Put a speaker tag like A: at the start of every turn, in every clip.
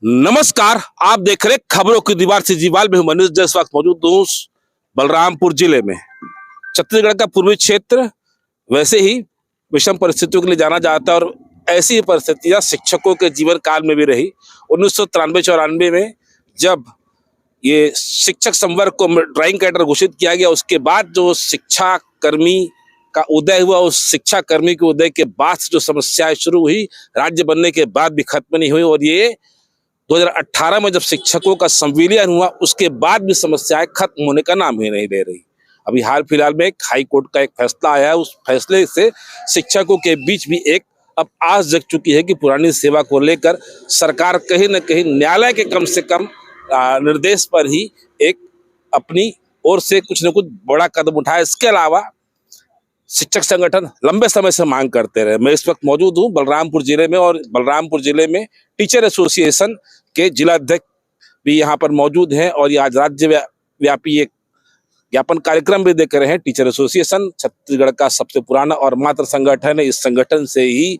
A: नमस्कार। आप देख रहे खबरों की दीवार से जीवाल में मनीष जय इस वक्त मौजूद हूँ बलरामपुर जिले में। छत्तीसगढ़ का पूर्वी क्षेत्र वैसे ही विषम परिस्थितियों के लिए जाना जाता है और ऐसी परिस्थितियां शिक्षकों के जीवन काल में भी रही। 1993-94 में जब ये शिक्षक संवर्ग को ड्राइंग कैडर घोषित किया गया, उसके बाद जो शिक्षा कर्मी का उदय हुआ, उस शिक्षा कर्मी के उदय के बाद जो समस्याएं शुरू हुई, राज्य बनने के बाद भी खत्म नहीं हुई और ये 2018 में जब शिक्षकों का संविलियन हुआ उसके बाद भी समस्याएं खत्म होने का नाम ही नहीं ले रही। अभी हाल फिलहाल में एक हाई कोर्ट का एक फैसला आया है, उस फैसले से शिक्षकों के बीच भी एक अब आस जग चुकी है कि पुरानी सेवा को लेकर सरकार कहीं न कहीं न्यायालय के कम से कम निर्देश पर ही एक अपनी ओर से कुछ न कुछ बड़ा कदम उठाए। इसके अलावा शिक्षक संगठन लंबे समय से मांग करते रहे। मैं इस वक्त मौजूद हूँ बलरामपुर जिले में और बलरामपुर जिले में टीचर एसोसिएशन के जिलाध्यक्ष भी यहाँ पर मौजूद हैं और ये आज राज्य व्यापी एक ज्ञापन कार्यक्रम भी देकर रहे हैं। टीचर एसोसिएशन छत्तीसगढ़ का सबसे पुराना और मात्र संगठन है। इस संगठन से ही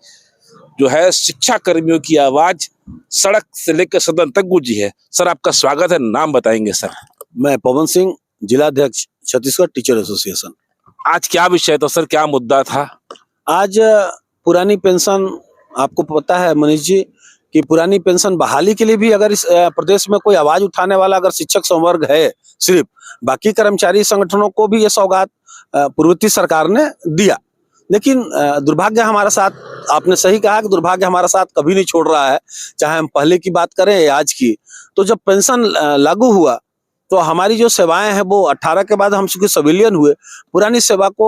A: जो है शिक्षा कर्मियों की आवाज सड़क से लेकर सदन तक गूंजी है। सर, आपका स्वागत है। नाम बताएंगे सर?
B: मैं पवन सिंह, जिलाध्यक्ष छत्तीसगढ़ टीचर एसोसिएशन।
A: आज क्या विषय था सर, क्या मुद्दा था?
B: आज पुरानी पेंशन, आपको पता है मनीष जी कि पुरानी पेंशन बहाली के लिए भी अगर इस प्रदेश में कोई आवाज उठाने वाला अगर शिक्षक संवर्ग है, सिर्फ बाकी कर्मचारी संगठनों को भी ये सौगात पूर्ववर्ती सरकार ने दिया। लेकिन दुर्भाग्य हमारा साथ, आपने सही कहा कि दुर्भाग्य हमारा साथ कभी नहीं छोड़ रहा है, चाहे हम पहले की बात करें या आज की। तो जब पेंशन लागू हुआ तो हमारी जो सेवाएं हैं वो 18 के बाद हम चूंकि सिविलियन हुए, पुरानी सेवा को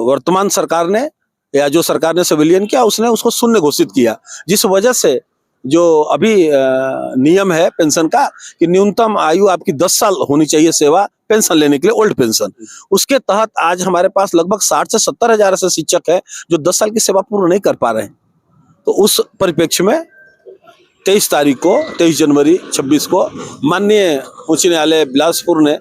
B: वर्तमान सरकार ने या जो सरकार ने सिविलियन किया उसने उसको शून्य घोषित किया, जिस वजह से जो अभी नियम है पेंशन का कि न्यूनतम आयु आपकी 10 साल होनी चाहिए सेवा पेंशन लेने के लिए, ओल्ड पेंशन। उसके तहत आज हमारे पास लगभग 60 से 70 हजार ऐसे शिक्षक है जो 10 साल की सेवा पूर्ण नहीं कर पा रहे हैं। तो उस परिप्रेक्ष्य में 23 जनवरी 26 को माननीय उच्च न्यायालय बिलासपुर ने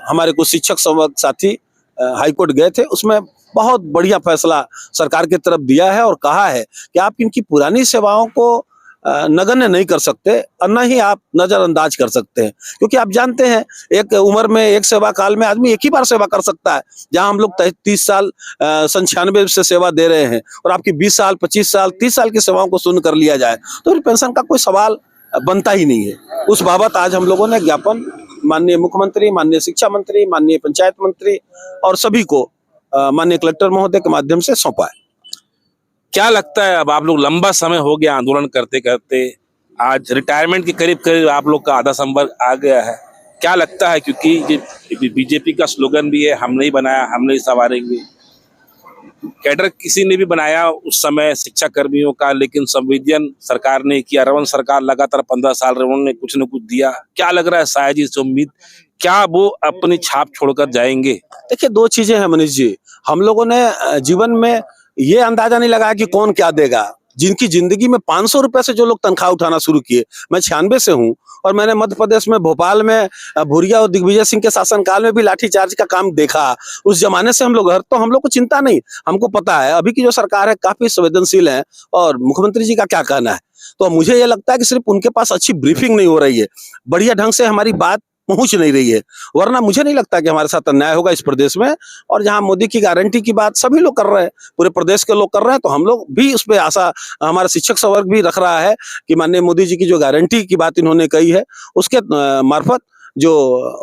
B: हमारे कुछ शिक्षक संवर्ग साथी हाईकोर्ट गए थे, उसमें बहुत बढ़िया फैसला सरकार की तरफ दिया है और कहा है कि आप इनकी पुरानी सेवाओं को नगण्य नहीं कर सकते और न ही आप नजरअंदाज कर सकते हैं, क्योंकि आप जानते हैं एक उम्र में, एक सेवा काल में आदमी एक ही बार सेवा कर सकता है। जहां हम लोग 30 साल 96 से सेवा दे रहे हैं और आपकी 20 साल 25 साल 30 साल की सेवाओं को शून्य कर लिया जाए तो फिर पेंशन का कोई सवाल बनता ही नहीं है। उस बाबत आज हम लोगों ने ज्ञापन माननीय मुख्यमंत्री, माननीय शिक्षा मंत्री, माननीय पंचायत मंत्री और सभी को माननीय कलेक्टर महोदय के माध्यम से सौंपा है।
A: क्या लगता है, अब आप लोग लंबा समय हो गया आंदोलन करते करते, आज रिटायरमेंट के करीब करीब आप लोग का आधा संवर्ग आ गया है, क्या लगता है? क्योंकि ये बीजेपी का स्लोगन भी है, हम नहीं बनाया हम नहीं संवारेंगे। कैडर किसी ने भी बनाया उस समय शिक्षा कर्मियों का, लेकिन संविलियन सरकार ने किया। रमन सरकार लगातार 15 साल उन्होंने कुछ न कुछ दिया। क्या लग रहा है शायद जी से उम्मीद, क्या वो अपनी छाप छोड़कर जाएंगे?
B: देखिए, दो चीजें हैं मनीष जी। हम लोगों ने जीवन में ये अंदाजा नहीं लगाया कि कौन क्या देगा। जिनकी जिंदगी में 500 रुपए से जो लोग तनख्वाह उठाना शुरू किए, मैं 96 से हूँ और मैंने मध्य प्रदेश में भोपाल में भूरिया और दिग्विजय सिंह के शासनकाल में भी लाठीचार्ज का काम देखा। उस जमाने से हम लोग, तो हम लोग को चिंता नहीं, हमको पता है अभी की जो सरकार है काफी संवेदनशील है और मुख्यमंत्री जी का क्या कहना है। तो मुझे ये लगता है कि सिर्फ उनके पास अच्छी ब्रीफिंग नहीं हो रही है, बढ़िया ढंग से हमारी बात पहुंच नहीं रही है, वरना मुझे नहीं लगता कि हमारे साथ अन्याय होगा इस प्रदेश में। और जहां मोदी की गारंटी की बात सभी लोग कर रहे हैं, पूरे प्रदेश के लोग कर रहे हैं, तो हम लोग भी उस पर आशा, हमारा शिक्षक संवर्ग भी रख रहा है कि माननीय मोदी जी की जो गारंटी की बात इन्होंने कही है उसके मार्फत जो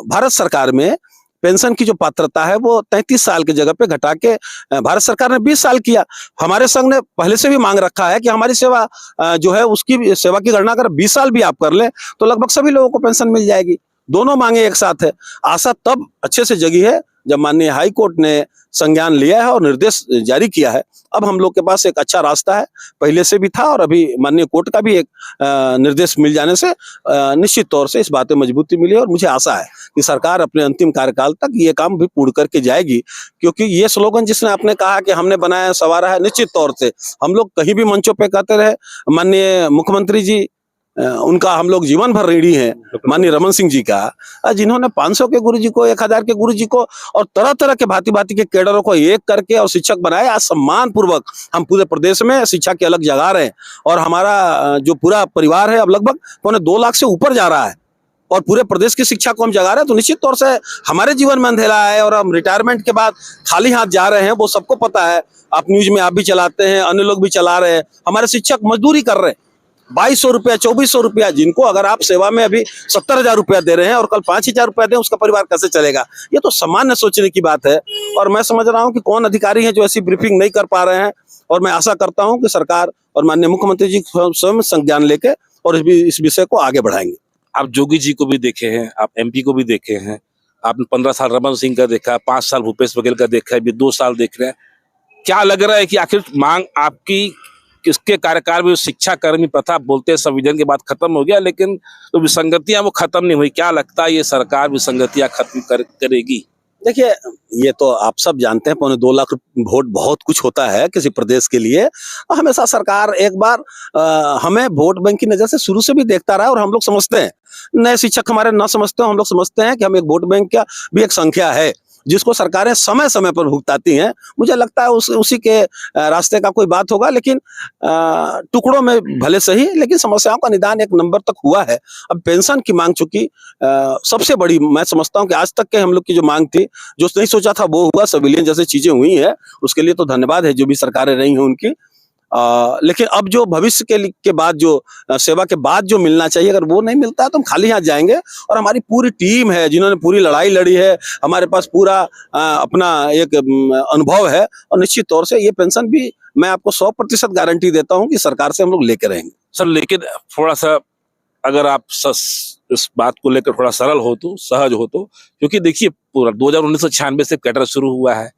B: भारत सरकार में पेंशन की जो पात्रता है वो 33 साल की जगह पे घटा के भारत सरकार ने 20 साल किया। हमारे संघ ने पहले से भी मांग रखा है कि हमारी सेवा जो है उसकी सेवा की गणना कर 20 साल भी आप कर ले तो लगभग सभी लोगों को पेंशन मिल जाएगी। दोनों मांगे एक साथ है। आशा तब अच्छे से जगी है जब माननीय हाई कोर्ट ने संज्ञान लिया है और निर्देश जारी किया है। अब हम लोग के पास एक अच्छा रास्ता है, पहले से भी था और अभी माननीय कोर्ट का भी एक निर्देश मिल जाने से निश्चित तौर से इस बात में मजबूती मिली और मुझे आशा है कि सरकार अपने अंतिम कार्यकाल तक ये काम भी पूर्ण करके जाएगी। क्योंकि ये स्लोगन जिसने आपने कहा कि हमने बनाया संवारा है, निश्चित तौर से हम लोग कहीं भी मंचों पर कहते रहे, माननीय मुख्यमंत्री जी उनका हम लोग जीवन भर ऋणी हैं, माननीय रमन सिंह जी का, जिन्होंने 500 के गुरुजी को, 1000 के गुरुजी को और तरह तरह के भांति भांति के कैडरों को एक करके और शिक्षक बनाए। आज सम्मान पूर्वक हम पूरे प्रदेश में शिक्षा की अलग जगा रहे हैं और हमारा जो पूरा परिवार है अब लगभग 2.25 लाख से ऊपर जा रहा है और पूरे प्रदेश की शिक्षा को हम जगा रहे हैं। तो निश्चित तौर से हमारे जीवन में अंधेरा है और हम रिटायरमेंट के बाद खाली हाथ जा रहे हैं, वो सबको पता है। आप न्यूज में आप भी चलाते हैं, अन्य लोग भी चला रहे हैं। हमारे शिक्षक मजदूरी कर रहे हैं, 2200 रुपया, 2400 रुपया, जिनको अगर आप सेवा में अभी 70,000 रुपया दे रहे हैं और कल 5,000 रुपया दें, उसका परिवार कैसे चलेगा? ये तो सामान्य सोचने की बात है। और मैं समझ रहा हूँ कि कौन अधिकारी हैं जो ऐसी ब्रीफिंग नहीं कर पा रहे हैं, और मैं आशा करता हूँ कि सरकार और माननीय मुख्यमंत्री जी स्वयं संज्ञान लेके और इस विषय को आगे बढ़ाएंगे।
A: आप जोगी जी को भी देखे हैं, आप एमपी को भी देखे हैं, आपने 15 साल रमन सिंह का देखा, 5 साल भूपेश बघेल का देखा है, अभी 2 साल देख रहे हैं। क्या लग रहा है कि आखिर मांग आपकी किसके कार्यकाल में शिक्षा कर्मी प्रथा बोलते हैं संविधान के बाद खत्म हो गया, लेकिन तो विसंगतियां वो खत्म नहीं हुई? क्या लगता है ये सरकार विसंगतियां खत्म करेगी?
B: देखिए, ये तो आप सब जानते हैं, 2.25 लाख वोट बहुत कुछ होता है किसी प्रदेश के लिए। हमेशा सरकार एक बार हमें वोट बैंक की नजर से शुरू से भी देखता रहा और हम लोग समझते हैं, नए शिक्षक हमारे ना समझते हो, हम लोग समझते हैं कि हम एक वोट बैंक का भी एक संख्या है जिसको सरकारें समय समय पर भुगताती हैं। मुझे लगता है उसी के रास्ते का कोई बात होगा, लेकिन टुकड़ों में भले सही, लेकिन समस्याओं का निदान एक नंबर तक हुआ है। अब पेंशन की मांग, चूंकि सबसे बड़ी मैं समझता हूं कि आज तक के हम लोग की जो मांग थी, जो नहीं सोचा था वो हुआ, सिविलियन जैसे चीजें हुई है, उसके लिए तो धन्यवाद है जो भी सरकारें रही हैं उनकी। लेकिन अब जो भविष्य के बाद जो सेवा के बाद जो मिलना चाहिए, अगर वो नहीं मिलता है तो हम खाली हाथ जाएंगे। और हमारी पूरी टीम है जिन्होंने पूरी लड़ाई लड़ी है, हमारे पास पूरा अपना एक अनुभव है, और निश्चित तौर से ये पेंशन भी मैं आपको 100% गारंटी देता हूं कि सरकार से हम लोग लेके रहेंगे।
A: सर, लेकिन थोड़ा सा अगर आप इस बात को लेकर थोड़ा सरल हो तो, सहज हो तो, क्योंकि देखिए पूरा 1996 से कैडर शुरू हुआ है,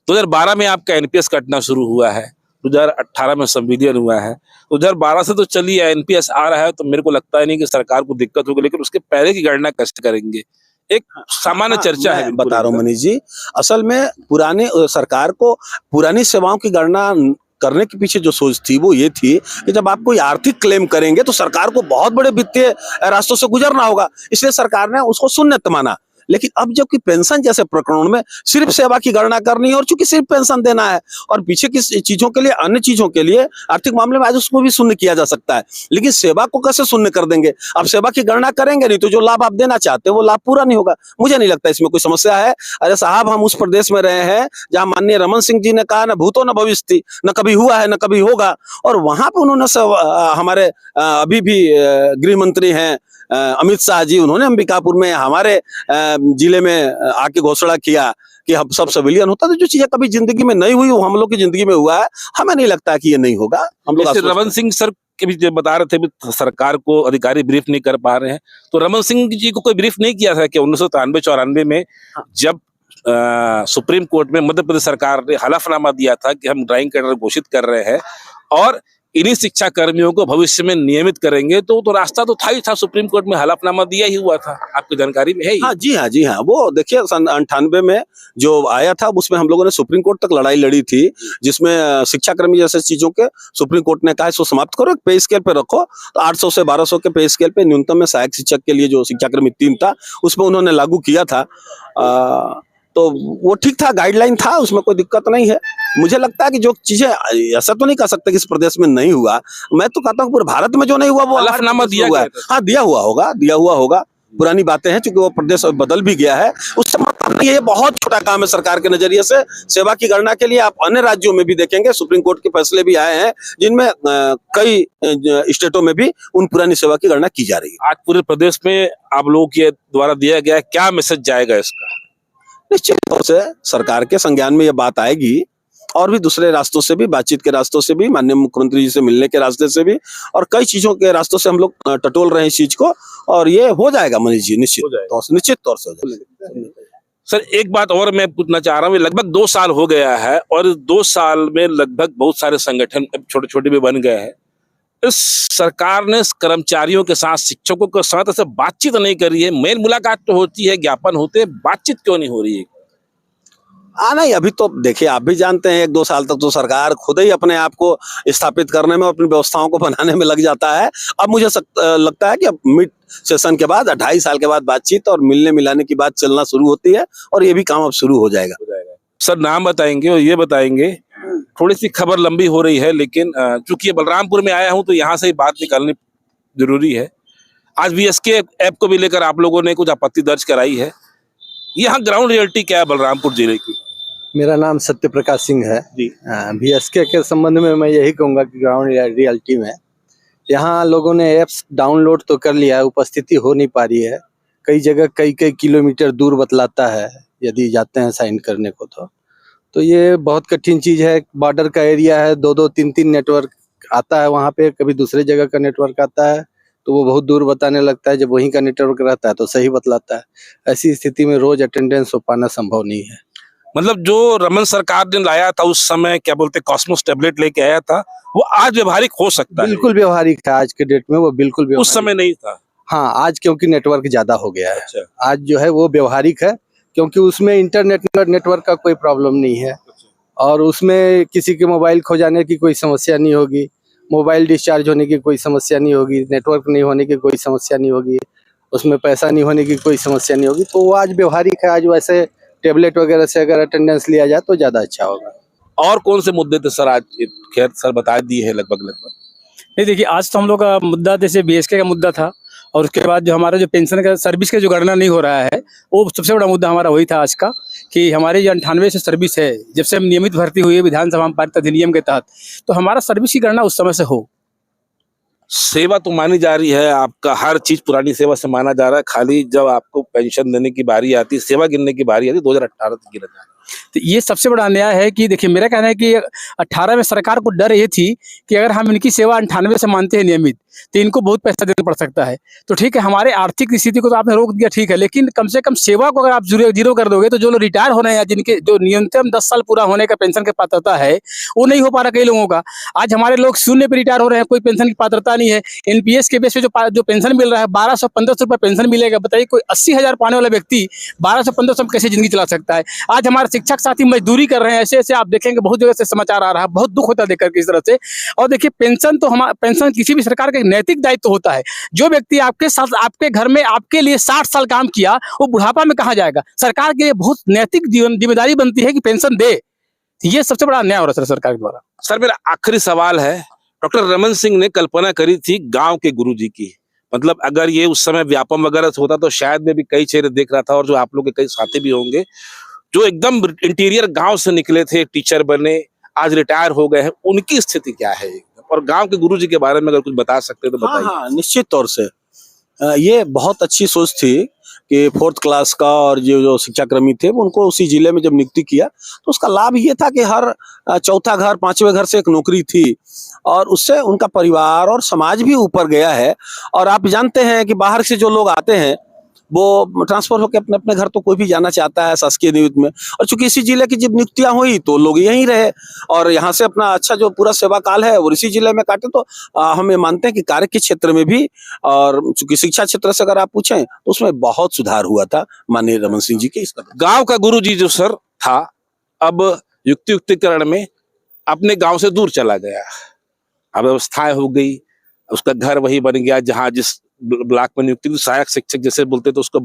A: 2012 में आपका एनपीएस कटना शुरू हुआ है, 2018 में संविलियन हुआ है, 2012 से तो चलिए एनपीएस आ रहा है, तो मेरे को लगता है नहीं कि सरकार को दिक्कत होगी, लेकिन उसके पहले की गणना कैसे करेंगे? एक सामान्य चर्चा है।
B: बता रहा हूँ मनीष जी, असल में पुराने सरकार को पुरानी सेवाओं की गणना करने के पीछे जो सोच थी वो ये थी कि जब आप कोई आर्थिक क्लेम करेंगे तो सरकार को बहुत बड़े वित्तीय रास्तों से गुजरना होगा, इसलिए सरकार ने उसको शून्य माना। लेकिन अब जबकि पेंशन जैसे प्रकरणों में सिर्फ सेवा की गणना करनी है और चूंकि सिर्फ पेंशन देना है, और पीछे की चीजों के लिए, अन्य चीजों के लिए आर्थिक मामले में आज उसको भी शून्य किया जा सकता है, लेकिन सेवा को कैसे शून्य कर देंगे? अब सेवा की गणना करेंगे नहीं तो जो लाभ आप देना चाहते हैं वो लाभ पूरा नहीं होगा। मुझे नहीं लगता इसमें कोई समस्या है। अरे साहब, हम उस प्रदेश में रहे हैं जहां माननीय रमन सिंह जी ने कहा न भूतो न भविष्य थी, न कभी हुआ है न कभी होगा, और वहां पर उन्होंने हमारे अभी भी गृह मंत्री हैं अमित शाह जी, उन्होंने अंबिकापुर में हमारे जिले में आके घोषणा किया कि हम सब सिविलियन होता। तो जो चीजें कभी जिंदगी में नहीं हुई वो हम लोग की जिंदगी में हुआ है, हमें नहीं लगता कि ये नहीं होगा। हम लोग
A: रमन सिंह सर के भी जो बता रहे थे सरकार को अधिकारी ब्रीफ नहीं कर पा रहे हैं, तो रमन सिंह जी को कोई ब्रीफ नहीं किया था कि 1993-94 में जब सुप्रीम कोर्ट में मध्य प्रदेश सरकार ने हलफनामा दिया था कि हम ड्राइंग कैडर घोषित कर रहे हैं और इन्हीं शिक्षा कर्मियों को भविष्य में नियमित करेंगे, तो रास्ता तो था ही था, सुप्रीम कोर्ट में हलफनामा दिया ही हुआ था, आपकी जानकारी में है ही?
B: हाँ जी हाँ, वो देखिए सन 98 में जो आया था उसमें हम लोगों ने सुप्रीम कोर्ट तक लड़ाई लड़ी थी, जिसमें शिक्षा कर्मी जैसे चीजों के सुप्रीम कोर्ट ने कहा इसको समाप्त करो, पे स्केल पे रखो। तो 800 से 1200 के पे स्केल पे न्यूनतम में सहायक शिक्षक के लिए जो शिक्षा कर्मी 3 था उसमें उन्होंने लागू किया था। तो वो ठीक था, गाइडलाइन था, उसमें कोई दिक्कत नहीं है। मुझे लगता है कि जो चीजें, ऐसा तो नहीं कह सकते कि इस प्रदेश में नहीं हुआ, मैं तो कहता हूँ पूरे भारत में जो नहीं हुआ वो
A: हलफनामा दिया हुआ है।
B: हाँ, दिया हुआ होगा। पुरानी बातें हैं, क्योंकि वो प्रदेश बदल भी गया है। उससे मतलब ये बहुत छोटा काम है सरकार के नजरिए से। सेवा की गणना के लिए आप अन्य राज्यों में भी देखेंगे, सुप्रीम कोर्ट के फैसले भी आए हैं जिनमें कई स्टेटों में भी उन पुरानी सेवा की गणना की जा रही है।
A: आज पूरे प्रदेश में आप लोगों के द्वारा दिया गया क्या मैसेज जाएगा इसका?
B: निश्चित तौर से सरकार के संज्ञान में यह बात आएगी, और भी दूसरे रास्तों से भी, बातचीत के रास्तों से भी, माननीय मुख्यमंत्री जी से मिलने के रास्ते से भी, और कई चीजों के रास्तों से हम लोग टटोल रहे हैं इस चीज को, और ये हो जाएगा मनीष जी, निश्चित तौर से हो जाएगा।
A: सर, एक बात और मैं पूछना चाह रहा हूँ, लगभग 2 साल हो गया है और 2 साल में लगभग बहुत सारे संगठन छोटे छोटे भी बन गए हैं। इस सरकार ने कर्मचारियों के साथ, शिक्षकों के साथ ऐसे बातचीत नहीं करी है। मेन मुलाकात तो होती है, ज्ञापन होते हैं, बातचीत क्यों नहीं हो रही है?
B: नहीं, अभी तो देखिए आप भी जानते हैं 1-2 साल तक तो सरकार खुद ही अपने आप को स्थापित करने में, अपनी व्यवस्थाओं को बनाने में लग जाता है। अब मुझे लगता है कि अब मिड सेशन के बाद 2.5 साल के बाद बातचीत और मिलने मिलाने की बात चलना शुरू होती है और ये भी काम अब शुरू हो जाएगा।
A: सर नाम बताएंगे और ये बताएंगे, थोड़ी सी खबर लंबी हो रही है लेकिन चूंकि बलरामपुर में आया हूं तो यहाँ से ही बात निकालनी जरूरी है। आज बीएसके ऐप को भी लेकर आप लोगों ने कुछ आपत्ति दर्ज कराई है। यहाँ ग्राउंड रियलिटी क्या है बलरामपुर जिले की?
C: मेरा नाम सत्य प्रकाश सिंह है
A: जी।
C: बीएसके के संबंध में मैं यही कहूँगा कि ग्राउंड रियलिटी में यहाँ लोगों ने ऐप्स डाउनलोड तो कर लिया है, उपस्थिति हो नहीं पा रही है। कई जगह कई किलोमीटर दूर बतलाता है यदि जाते हैं साइन करने को तो ये बहुत कठिन चीज़ है। बॉर्डर का एरिया है, 2-2 3-3 नेटवर्क आता है वहाँ पे, कभी दूसरे जगह का नेटवर्क आता है तो वो बहुत दूर बताने लगता है। जब वहीं का नेटवर्क रहता है तो सही बतलाता है। ऐसी स्थिति में रोज अटेंडेंस हो पाना संभव नहीं है।
A: मतलब जो रमन सरकार ने लाया था उस समय, क्या बोलते, कॉस्मोस टैबलेट लेके आया था, वो आज व्यवहारिक हो सकता है?
C: बिल्कुल व्यवहारिक है आज के डेट में, वो बिल्कुल
A: उस
C: व्यवहारिक।
A: समय नहीं था।
C: हाँ, आज क्योंकि नेटवर्क ज्यादा हो गया है।
A: अच्छा।
C: आज जो है वो व्यवहारिक है क्योंकि उसमें इंटरनेट नेटवर्क का कोई प्रॉब्लम नहीं है और उसमें किसी के मोबाइल खो जाने की कोई समस्या नहीं होगी, मोबाइल डिस्चार्ज होने की कोई समस्या नहीं होगी, नेटवर्क नहीं होने की कोई समस्या नहीं होगी, उसमें पैसा नहीं होने की कोई समस्या नहीं होगी। तो वो आज व्यवहारिक है। आज वैसे टेबलेट वगैरह से अगर अटेंडेंस लिया जाए तो ज्यादा अच्छा होगा।
A: और कौन से मुद्दे थे सर आज? खैर सर बता दिए है लगभग।
D: नहीं देखिए, आज तो हम लोग का मुद्दा जैसे बीएसके का मुद्दा था और उसके बाद जो हमारा जो पेंशन का सर्विस का जो गणना नहीं हो रहा है वो सबसे बड़ा मुद्दा हमारा वही था आज का, कि हमारी जो 98 से सर्विस है, जब से हम नियमित भर्ती हुई है विधानसभा में पारित अधिनियम के तहत, तो हमारा सर्विस की गणना उस समय से हो।
A: सेवा तो मानी जा रही है, आपका हर चीज पुरानी सेवा से माना जा रहा है, खाली जब आपको पेंशन देने की बारी आती है, सेवा गिनने की बारी आती है, 2018 तक गिना जा रहा है।
D: तो ये सबसे बड़ा अन्याय है कि देखिए, मेरा कहना है कि 18 में सरकार को डर ये थी कि अगर हम इनकी सेवा 98 से मानते हैं नियमित तो इनको बहुत पैसा देना पड़ सकता है। तो ठीक है, हमारे आर्थिक स्थिति को तो आपने रोक दिया, ठीक है, लेकिन कम से कम सेवा को अगर आप जीरो कर दोगे तो जो लोग रिटायर हो रहे हैं, जिनके जो न्यूनतम 10 साल पूरा होने का पेंशन की पात्रता है वो नहीं हो पा रहा कई लोगों का। आज हमारे लोग शून्य पे रिटायर हो रहे हैं, कोई पेंशन की पात्रता नहीं है। एनपीएस के बेस पे जो पेंशन मिल रहा है 1200-1500 रुपये पेंशन मिलेगा। बताइए, कोई 80,000 पाने वाला व्यक्ति 1200-1500 में कैसे जिंदगी चला सकता है? आज हमारे शिक्षक साथी मजदूरी कर रहे हैं, ऐसे ऐसे आप देखेंगे, बहुत जगह से समाचार आ रहा है, बहुत दुख होता है देखकर किस तरह से। और देखिए, पेंशन किसी भी सरकार का नैतिक दायित्व होता है। जो व्यक्ति आपके साथ आपके घर में आपके लिए 60 साल काम किया, वो बुढ़ापा में कहाँ जाएगा? सरकार के लिए बहुत नैतिक जिम्मेदारी बनती है कि पेंशन दे। ये सबसे बड़ा अन्याय हो रहा है सरकार के द्वारा।
A: सर मेरा आखिरी सवाल है, डॉक्टर रमन सिंह ने कल्पना करी थी गांव के गुरुजी की, मतलब अगर ये उस समय व्यापम वगैरह होता तो शायद मैं भी कई चेहरे देख रहा था और जो आप लोग के कई साथी भी होंगे जो एकदम इंटीरियर गांव से निकले थे, टीचर बने, आज रिटायर हो गए हैं, उनकी स्थिति क्या है? और गांव के गुरुजी के बारे में अगर कुछ बता सकते तो बताइए।
B: हाँ, निश्चित तौर से ये बहुत अच्छी सोच थी कि 4th क्लास का और जो शिक्षाक्रमी थे उनको उसी जिले में जब नियुक्ति किया तो उसका लाभ ये था कि हर चौथा घर 5वें घर से एक नौकरी थी और उससे उनका परिवार और समाज भी ऊपर गया है। और आप जानते हैं कि बाहर से जो लोग आते हैं वो ट्रांसफर होकर अपने अपने घर तो कोई भी जाना चाहता है शासकीय नियुक्ति में, और चूंकि इसी जिले की जब नियुक्तियां हुई तो लोग यहीं रहे और यहाँ से अपना अच्छा जो पूरा सेवा काल है वो इसी जिले में काटे। तो हम ये मानते हैं कि कार्य के क्षेत्र में भी और चूंकि शिक्षा क्षेत्र से अगर आप पूछें तो उसमें बहुत सुधार हुआ था माननीय रमन सिंह जी के इस कदम।
A: गांव का गुरुजी जो सर था अब युक्तिकरण में अपने गांव से दूर चला गया, अब व्यवस्थाएं हो गई, उसका घर वही बन गया जहां जिस ब्लॉक में नियुक्ति, सहायक शिक्षक जैसे बोलते तो उसको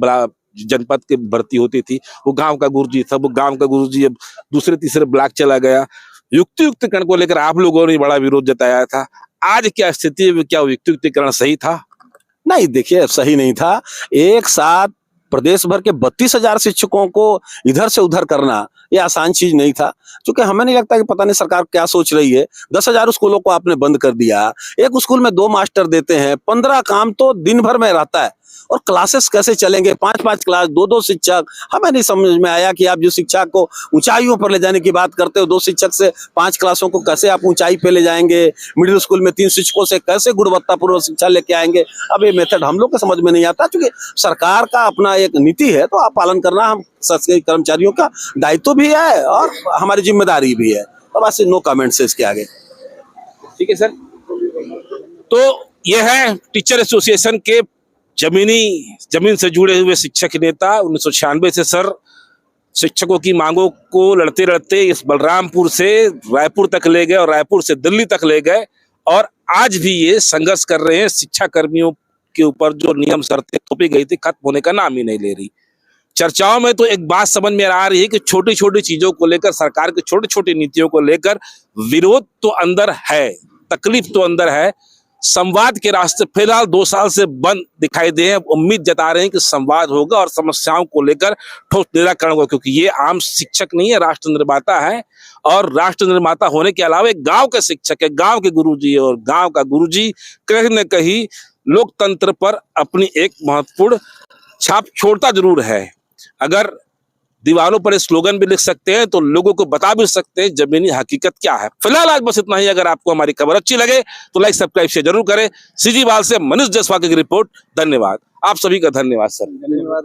A: जनपद के भर्ती होती थी, वो गांव का गुरुजी था। वो गांव का गुरुजी अब दूसरे तीसरे ब्लॉक चला गया। युक्तिकरण को लेकर आप लोगों ने बड़ा विरोध जताया था, आज क्या स्थिति है? क्या युक्तिकरण सही था?
B: नहीं, देखिए सही नहीं था। एक साथ प्रदेश भर के 32,000 शिक्षकों को इधर से उधर करना ये आसान चीज नहीं था, क्योंकि हमें नहीं लगता कि पता नहीं सरकार क्या सोच रही है। 10,000 स्कूलों को आपने बंद कर दिया, एक स्कूल में 2 मास्टर देते हैं, 15 काम तो दिन भर में रहता है और क्लासेस कैसे चलेंगे? 5-5 क्लास, 2-2 शिक्षक। हमें नहीं समझ में आया कि आप जो शिक्षा को ऊंचाइयों पर ले जाने की बात करते हो, 2 शिक्षक से 5 क्लासों को कैसे आप ऊंचाई पे ले जाएंगे? मिडिल स्कूल में 3 शिक्षकों से कैसे गुणवत्तापूर्ण शिक्षा लेके आएंगे? अब ये मेथड हम लोग को समझ में नहीं आता, क्योंकि सरकार का अपना एक नीति है तो आप पालन करना हम सरकारी कर्मचारियों का दायित्व भी है और हमारी जिम्मेदारी भी है। और बस नो कमेंट्स है इसके आगे।
A: ठीक है सर, तो ये है टीचर एसोसिएशन के जमीन से जुड़े हुए शिक्षक नेता। 1996 से सर शिक्षकों की मांगों को लड़ते लड़ते इस बलरामपुर से रायपुर तक ले गए और रायपुर से दिल्ली तक ले गए, और आज भी ये संघर्ष कर रहे हैं। शिक्षा कर्मियों के ऊपर जो नियम शर्तें थोपी गई थी खत्म होने का नाम ही नहीं ले रही। चर्चाओं में तो एक बात समझ में आ रही है कि छोटी छोटी चीजों को लेकर, सरकार की छोटी छोटी नीतियों को लेकर विरोध तो अंदर है, तकलीफ तो अंदर है। संवाद के रास्ते फिलहाल 2 साल से बंद दिखाई दे हैं। उम्मीद जता रहे हैं कि संवाद होगा और समस्याओं को लेकर ठोस निराकरण होगा, क्योंकि ये आम शिक्षक नहीं है, राष्ट्र निर्माता है। और राष्ट्र निर्माता होने के अलावा एक गांव के शिक्षक है, गांव के गुरुजी है, और गांव का गुरुजी कहीं न कहीं लोकतंत्र पर अपनी एक महत्वपूर्ण छाप छोड़ता जरूर है। अगर दीवारों पर स्लोगन भी लिख सकते हैं तो लोगों को बता भी सकते हैं जमीनी हकीकत क्या है। फिलहाल आज बस इतना ही। अगर आपको हमारी खबर अच्छी लगे तो लाइक सब्सक्राइब शेयर जरूर करें। सीजीवाल से मनीष जायसवाल की रिपोर्ट। धन्यवाद, आप सभी का धन्यवाद सर।
D: धन्यवाद।